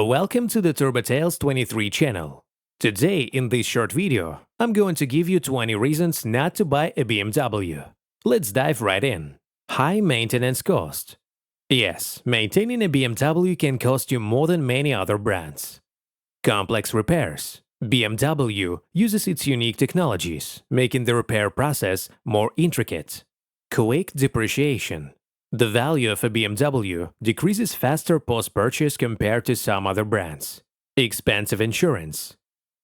Welcome to the TurboTales23 channel. Today, in this short video, I'm going to give you 20 reasons not to buy a BMW. Let's dive right in. High maintenance cost. Yes, maintaining a BMW can cost you more than many other brands. Complex repairs. BMW uses its unique technologies, making the repair process more intricate. Quick depreciation. The value of a BMW decreases faster post-purchase compared to some other brands. Expensive insurance.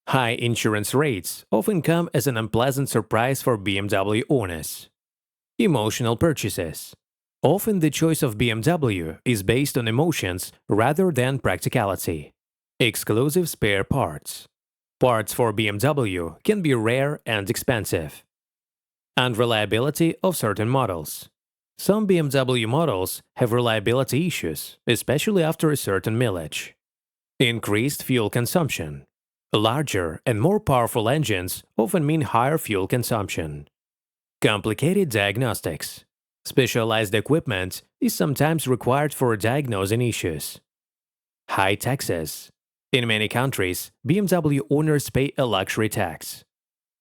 High insurance rates often come as an unpleasant surprise for BMW owners. Emotional purchases. Often the choice of BMW is based on emotions rather than practicality. Exclusive spare parts. Parts for BMW can be rare and expensive. Unreliability of certain models. Some BMW models have reliability issues, especially after a certain mileage. Increased fuel consumption. Larger and more powerful engines often mean higher fuel consumption. Complicated diagnostics. Specialized equipment is sometimes required for diagnosing issues. High taxes. In many countries, BMW owners pay a luxury tax.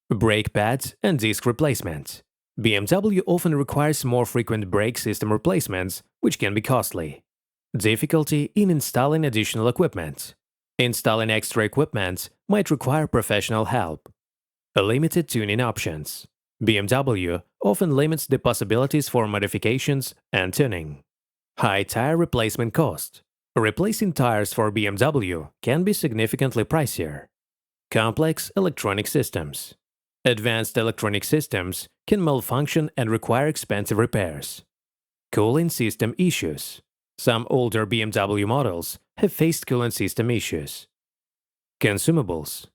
Brake pads and disc replacement. BMW often requires more frequent brake system replacements, which can be costly. Difficulty in installing additional equipment. Installing extra equipment might require professional help. Limited tuning options. BMW often limits the possibilities for modifications and tuning. High tire replacement cost. Replacing tires for BMW can be significantly pricier. Complex electronic systems. Advanced electronic systems can malfunction and require expensive repairs. Cooling system issues. Some older BMW models have faced cooling system issues. Consumables.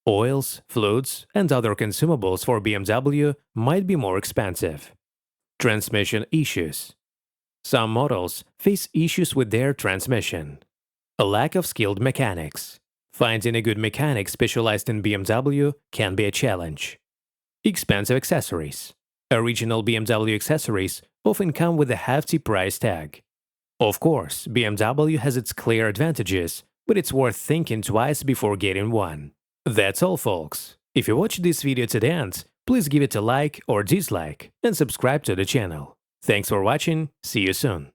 Oils, fluids, and other consumables for BMW might be more expensive. Transmission issues. Some models face issues with their transmission. A lack of skilled mechanics. Finding a good mechanic specialized in BMW can be a challenge. Expensive accessories. Original BMW accessories often come with a hefty price tag. Of course, BMW has its clear advantages, but it's worth thinking twice before getting one. That's all, folks. If you watched this video to the end, please give it a like or dislike and subscribe to the channel. Thanks for watching, see you soon.